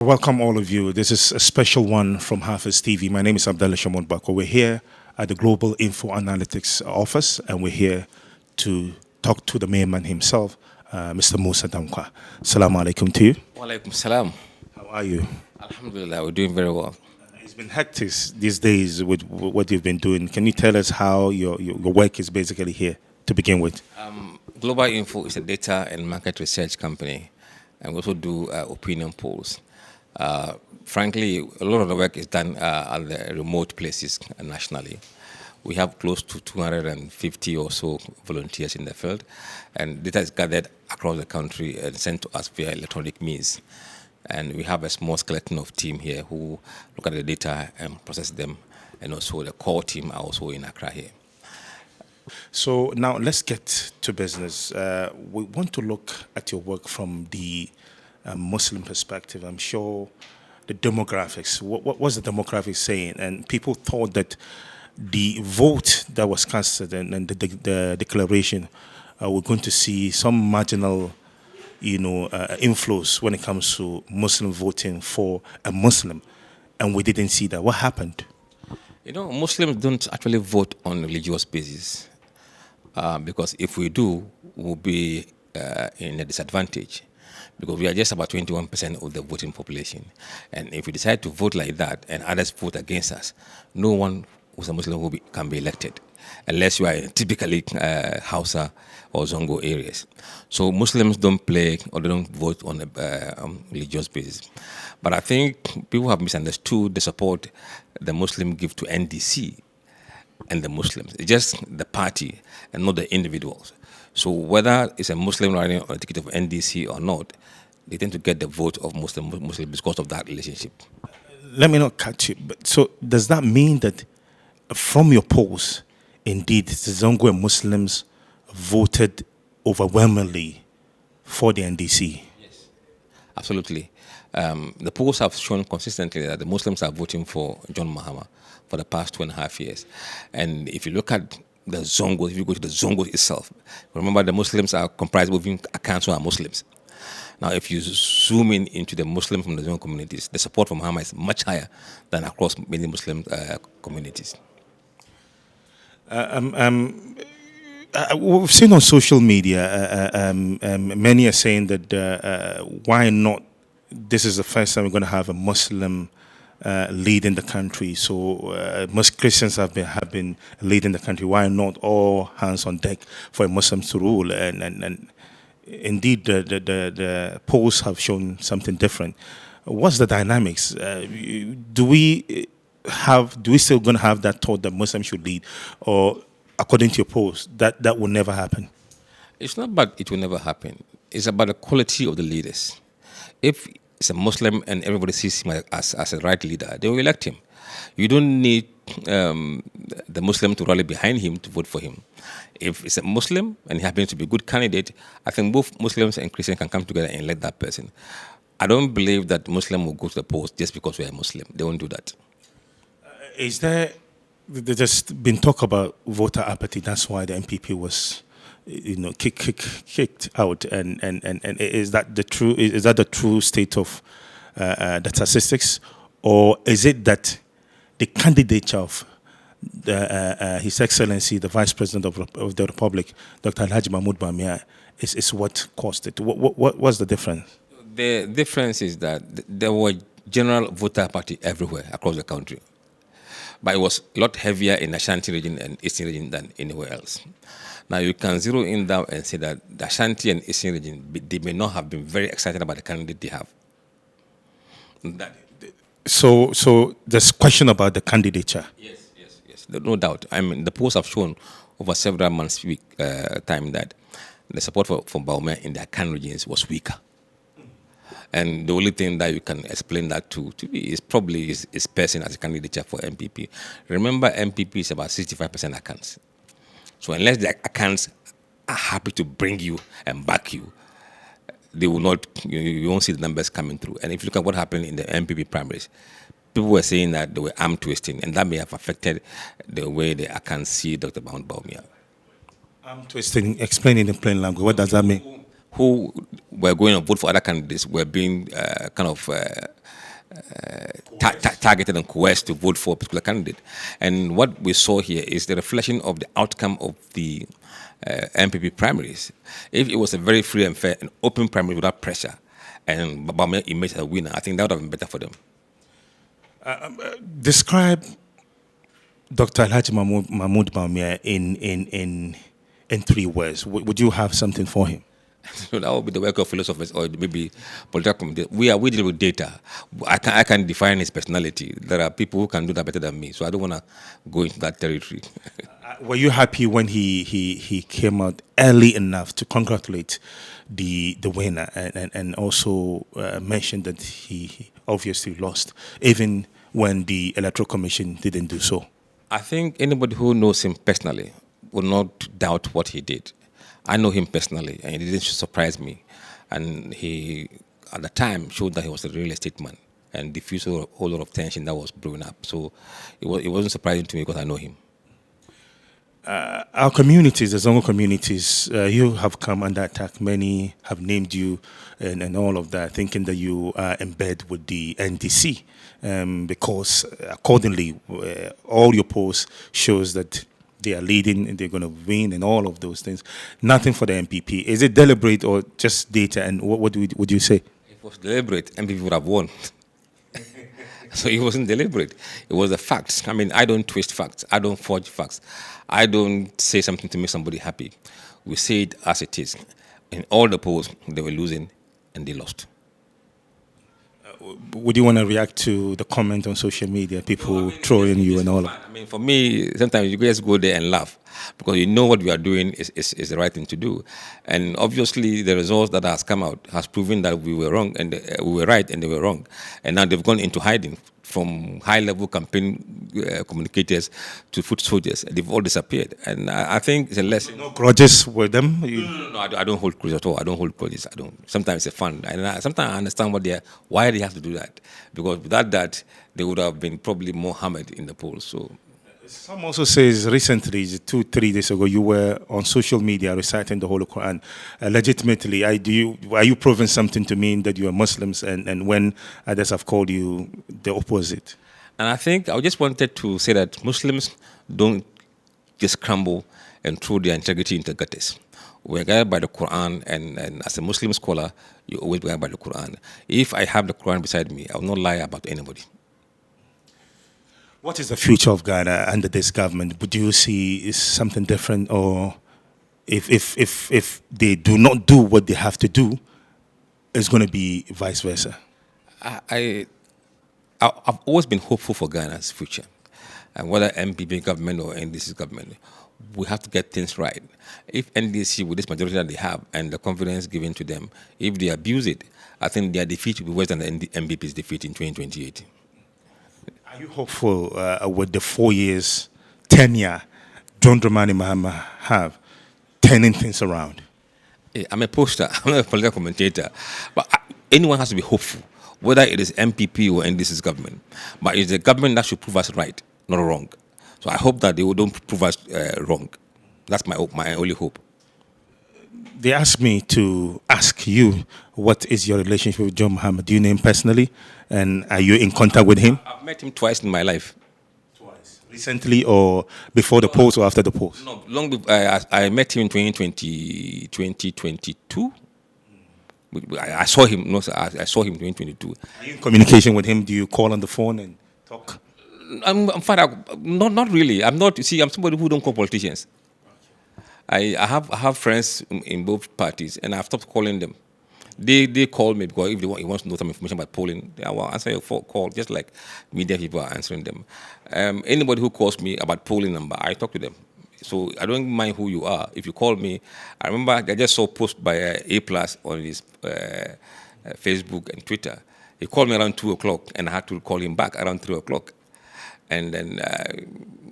Welcome all of you. This is a special one from HAFIZ TV. My name is Abdullah Shamon Bako. We're here at the Global Info Analytics Office, and we're here to talk to the main man himself, Mr. Mussa Dankwa. Assalamu alaikum to you. Wa alaikum salam. How are you? Alhamdulillah, we're doing very well. It's been hectic these days with what you've been doing. Can you tell us how your work is basically here to begin with? Global Info is a data and market research company, and we also do opinion polls. Frankly, a lot of the work is done at the remote places nationally. We have close to 250 or so volunteers in the field, and data is gathered across the country and sent to us via electronic means. And we have a small skeleton of team here who look at the data and process them, and also the core team are also in Accra here. So now let's get to business. We want to look at your work from the Muslim perspective. I'm sure the demographics, what was the demographics saying? And people thought that the vote that was casted and the declaration, we're going to see some marginal, inflows when it comes to Muslim voting for a Muslim, and we didn't see that. What happened? Muslims don't actually vote on religious basis because if we do, we'll be in a disadvantage, because we are just about 21% of the voting population. And if we decide to vote like that and others vote against us, no one who's a Muslim can be elected, unless you are in typically Hausa or Zongo areas. So Muslims don't play or they don't vote on a religious basis. But I think people have misunderstood the support the Muslims give to NDC and the Muslims. It's just the party and not the individuals. So whether it's a Muslim running on a ticket of NDC or not, they tend to get the vote of Muslims because of that relationship. Let me not cut you, but so does that mean that from your polls, indeed, the Zongo Muslims voted overwhelmingly for the NDC? Yes, absolutely. The polls have shown consistently that the Muslims are voting for John Mahama for the past 2.5 years. And if you look at the Zongo, if you go to the Zongo itself, remember the Muslims are comprised of a council are Muslims. Now, if you zoom in into the Muslim from the Zongo communities, the support from Mahama is much higher than across many Muslim communities. We've seen on social media, many are saying that why not? This is the first time we're going to have a Muslim leading the country. So most Christians have been leading the country. Why not all hands on deck for a Muslim to rule? And indeed, the polls have shown something different. What's the dynamics? Do we still going to have that thought that Muslims should lead, or according to your polls, that will never happen? It's not about it will never happen. It's about the quality of the leaders. If it's a Muslim and everybody sees him as a right leader, they will elect him. You don't need the Muslim to rally behind him to vote for him. If it's a Muslim and he happens to be a good candidate, I think both Muslims and Christians can come together and elect that person. I don't believe that Muslim will go to the polls just because we are Muslim. They won't do that. There's been talk about voter apathy. That's why the MPP was, kicked out. And is that the true? Is that the true state of the statistics, or is it that the candidature of His Excellency, the Vice President of the Republic, Dr. Alhaji Mahmoud Bawumia, is what caused it? What's the difference? The difference is that there were general voter apathy everywhere across the country. But it was a lot heavier in the Ashanti region and Eastern region than anywhere else. Now you can zero in down and say that the Ashanti and Eastern region, they may not have been very excited about the candidate they have. So there's question about the candidature. Yes. No doubt. I mean, the polls have shown over several months' time that the support for Bawumia in the Akan regions was weaker. And the only thing that you can explain that to be is probably his person as a candidate for MPP. Remember, MPP is about 65% accounts. So unless the accounts are happy to bring you and back you, they will not. You won't see the numbers coming through. And if you look at what happened in the MPP primaries, people were saying that they were arm twisting, and that may have affected the way the accounts see Dr. Bawumia. Arm twisting. Explain in plain language. What does that mean? who were going to vote for other candidates were being targeted and coerced to vote for a particular candidate. And what we saw here is the reflection of the outcome of the MPP primaries. If it was a very free and fair and open primary without pressure, and Babame emerged as a winner, I think that would have been better for them. Describe Dr. Alhaji Mahmoud Bawumia in 3 words. Would you have something for him? So that would be the work of philosophers or maybe political community. We deal with data. I can define his personality. There are people who can do that better than me. So I don't want to go into that territory. Were you happy when he came out early enough to congratulate the winner and also mention that he obviously lost, even when the Electoral Commission didn't do so? I think anybody who knows him personally will not doubt what he did. I know him personally, and it didn't surprise me. And he, at the time, showed that he was a real estate man and diffused a whole lot of tension that was brewing up. So it wasn't surprising to me because I know him. Our communities, the Zongo communities, you have come under attack. Many have named you and all of that, thinking that you are in bed with the NDC. Because accordingly, all your posts shows that they are leading and they're going to win and all of those things. Nothing for the MPP. Is it deliberate or just data? And what would you say? If it was deliberate, MPP would have won. So it wasn't deliberate. It was the facts. I mean, I don't twist facts. I don't forge facts. I don't say something to make somebody happy. We say it as it is. In all the polls, they were losing and they lost. Would you want to react to the comment on social media, people trolling you and all that? I mean, for me, sometimes you guys go there and laugh because you know what we are doing is the right thing to do. And obviously, the results that has come out has proven that we were wrong and we were right and they were wrong. And now they've gone into hiding, from high-level campaign communicators to foot soldiers. They've all disappeared. And I think it's a lesson. No grudges with them? No, I don't hold grudges at all. I don't hold grudges. I don't. Sometimes it's fun. And sometimes I understand why they have to do that. Because without that, they would have been probably more hammered in the polls. So. Some also says recently, 2-3 days ago, you were on social media reciting the Holy Quran. Legitimately, are you proving something to mean that you are Muslims and when others have called you the opposite? And I think I just wanted to say that Muslims don't just crumble and throw their integrity into gutters. We're guided by the Quran, and as a Muslim scholar, you always be guided by the Quran. If I have the Quran beside me, I will not lie about anybody. What is the future of Ghana under this government? Would you see is something different, or if they do not do what they have to do, it's going to be vice versa? I've always been hopeful for Ghana's future, and whether MPP government or NDC government, we have to get things right. If NDC, with this majority that they have and the confidence given to them, if they abuse it, I think their defeat will be worse than the MPP's defeat in 2028. Are you hopeful with the 4 years tenure John Dramani Mahama have turning things around? I'm a poster. I'm not a political commentator. But anyone has to be hopeful, whether it is MPP or NDC's government. But it's the government that should prove us right, not wrong. So I hope that they don't prove us wrong. That's my only hope. They asked me to ask you, what is your relationship with John Mahama? Do you know him personally? And are you in contact with him? I've met him twice in my life. Twice? Recently or before the post or after the post? No, long before. I met him in 2022. I saw him. No, I saw him in 2022. Are you in communication with him? Do you call on the phone and talk? I'm fine. Not really. I'm not. See, I'm somebody who don't call politicians. I have friends in both parties, and I've stopped calling them. They call me because if he wants to know some information about polling, I will answer your call just like media people are answering them. Anybody who calls me about polling number, I talk to them. So I don't mind who you are. If you call me, I remember I just saw a post by A+ on his Facebook and Twitter. He called me around 2 o'clock, and I had to call him back around 3 o'clock. And then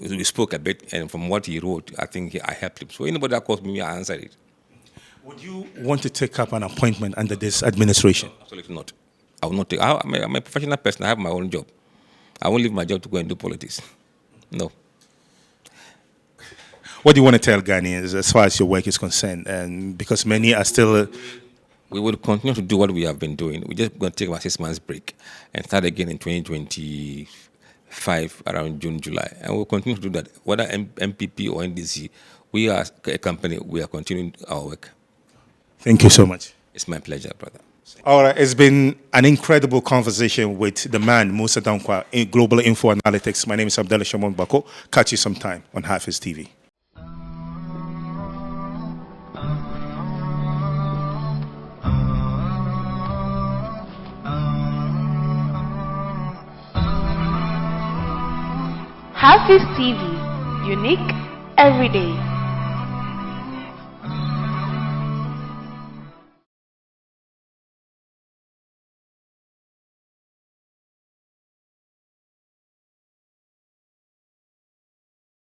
we spoke a bit, and from what he wrote, I think I helped him. So anybody that calls me, I answered it. Would you want to take up an appointment under this administration? No, absolutely not. I will not take. I'm a professional person. I have my own job. I won't leave my job to go and do politics. No. What do you want to tell Ghanaians as far as your work is concerned? And because many are still We will continue to do what we have been doing. We're just going to take about 6 months break and start again in 2025 around June, July. And we'll continue to do that. Whether MPP or NDC, we are a company, we are continuing our work. Thank you so much. It's my pleasure, brother. All right, it's been an incredible conversation with the man, Mussa Dankwa, in Global Info Analytics. My name is Abdallah Shimon Bako. Catch you sometime on Hafiz TV. Hafiz TV, unique every day.